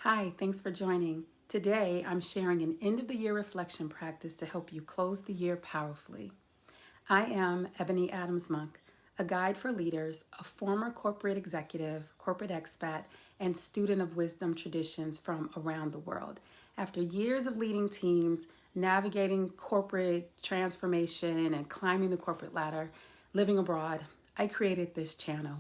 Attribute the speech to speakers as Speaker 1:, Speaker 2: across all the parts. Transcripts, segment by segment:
Speaker 1: Hi, thanks for joining. Today, I'm sharing an end-of-the-year reflection practice to help you close the year powerfully. I am Ebony Adams Monk, a guide for leaders, a former corporate executive, corporate expat, and student of wisdom traditions from around the world. After years of leading teams, navigating corporate transformation, and climbing the corporate ladder, living abroad, I created this channel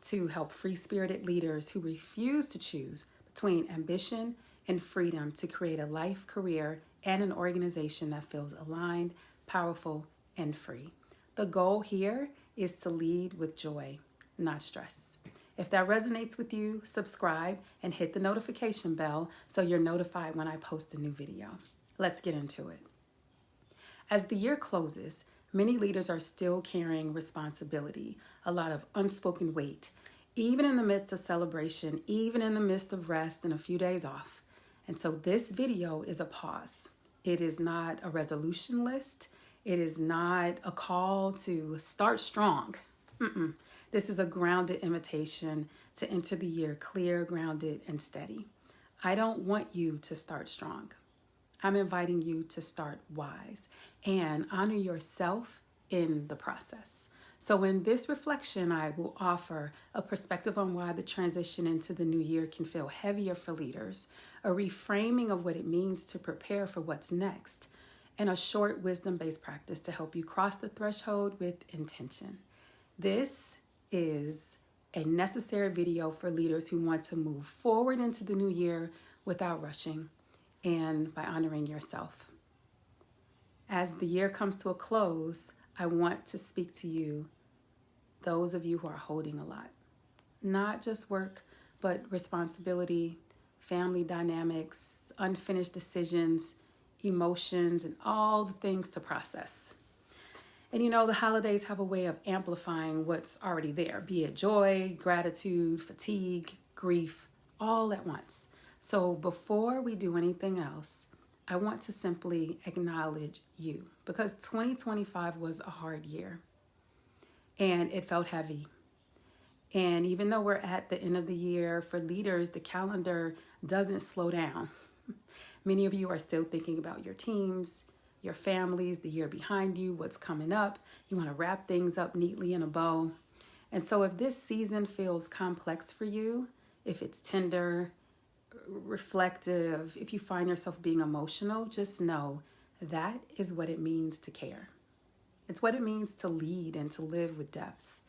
Speaker 1: to help free-spirited leaders who refuse to choose between ambition and freedom to create a life, career, and an organization that feels aligned, powerful, and free. The goal here is to lead with joy, not stress. If that resonates with you, subscribe and hit the notification bell so you're notified when I post a new video. Let's get into it. As the year closes, many leaders are still carrying responsibility, a lot of unspoken weight, even in the midst of celebration, even in the midst of rest and a few days off. And so this video is a pause. It is not a resolution list. It is not a call to start strong. This is a grounded invitation to enter the year clear, grounded, and steady. I don't want you to start strong. I'm inviting you to start wise and honor yourself in the process. So in this reflection, I will offer a perspective on why the transition into the new year can feel heavier for leaders, a reframing of what it means to prepare for what's next, and a short wisdom-based practice to help you cross the threshold with intention. This is a necessary video for leaders who want to move forward into the new year without rushing and by honoring yourself. As the year comes to a close, I want to speak to you, those of you who are holding a lot. Not just work, but responsibility, family dynamics, unfinished decisions, emotions, and all the things to process. And you know, the holidays have a way of amplifying what's already there, be it joy, gratitude, fatigue, grief, all at once. So before we do anything else, I want to simply acknowledge you because 2025 was a hard year and it felt heavy. And even though we're at the end of the year, for leaders, the calendar doesn't slow down. Many of you are still thinking about your teams, your families, the year behind you, what's coming up. You want to wrap things up neatly in a bow. And so if this season feels complex for you, if it's tender, reflective, if you find yourself being emotional, just know that is what it means to care. It's what it means to lead and to live with depth.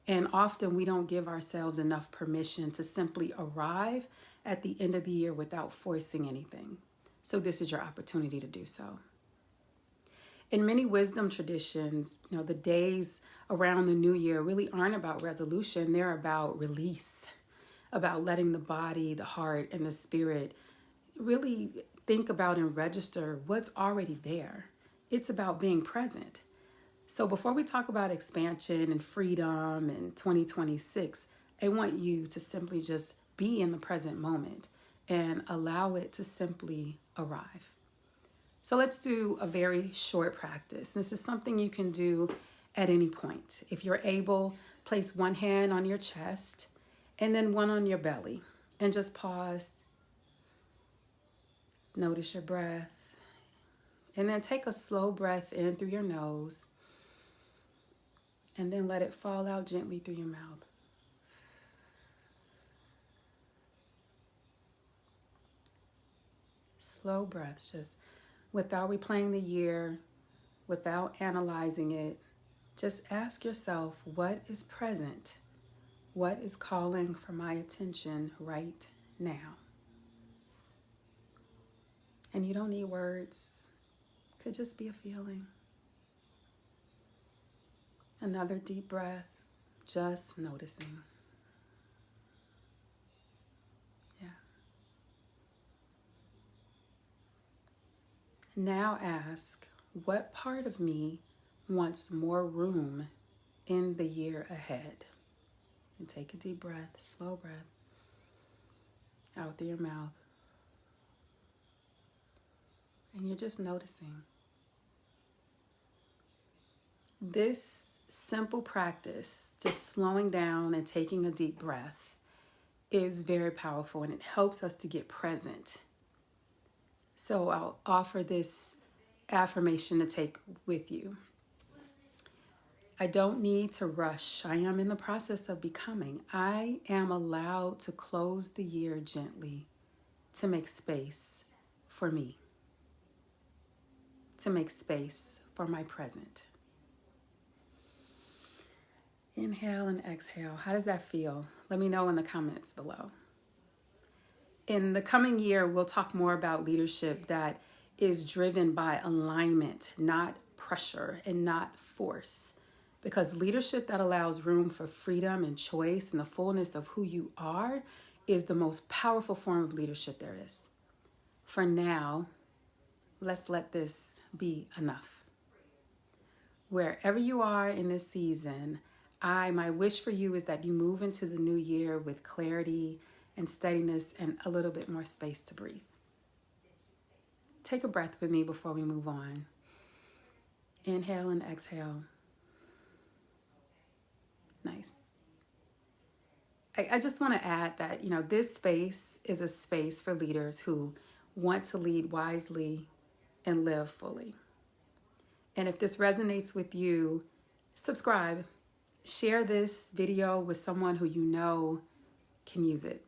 Speaker 1: And often we don't give ourselves enough permission to simply arrive at the end of the year without forcing anything. So this is your opportunity to do so. In many wisdom traditions, the days around the new year really aren't about resolution. They're about release, about letting the body, the heart, and the spirit really think about and register what's already there. It's about being present. So before we talk about expansion and freedom in 2026, I want you to simply just be in the present moment and allow it to simply arrive. So let's do a very short practice. This is something you can do at any point. If you're able, place one hand on your chest and then one on your belly, and just pause. Notice your breath, and then take a slow breath in through your nose, and then let it fall out gently through your mouth. Slow breaths, just without replaying the year, without analyzing it, just ask yourself, what is present? What is calling for my attention right now? And you don't need words. It could just be a feeling. Another deep breath, just noticing. Yeah. Now ask, what part of me wants more room in the year ahead? And take a deep breath, slow breath, out through your mouth. And you're just noticing. This simple practice, just slowing down and taking a deep breath, is very powerful and it helps us to get present. So I'll offer this affirmation to take with you. I don't need to rush. I am in the process of becoming. I am allowed to close the year gently to make space for me, to make space for my present. Inhale and exhale. How does that feel? Let me know in the comments below. In the coming year, we'll talk more about leadership that is driven by alignment, not pressure and not force. Because leadership that allows room for freedom and choice and the fullness of who you are is the most powerful form of leadership there is. For now, let's let this be enough. Wherever you are in this season, my wish for you is that you move into the new year with clarity and steadiness and a little bit more space to breathe. Take a breath with me before we move on. Inhale and exhale. Nice. I just want to add that, this space is a space for leaders who want to lead wisely and live fully. And if this resonates with you, subscribe. Share this video with someone who you know can use it.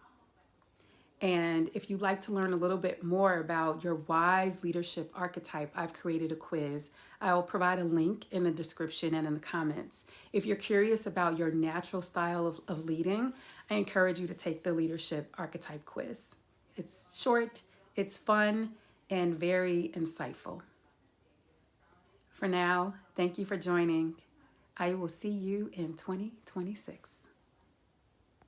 Speaker 1: And if you'd like to learn a little bit more about your wise leadership archetype, I've created a quiz. I'll provide a link in the description and in the comments. If you're curious about your natural style of leading, I encourage you to take the leadership archetype quiz. It's short, it's fun, and very insightful. For now, thank you for joining. I will see you in 2026.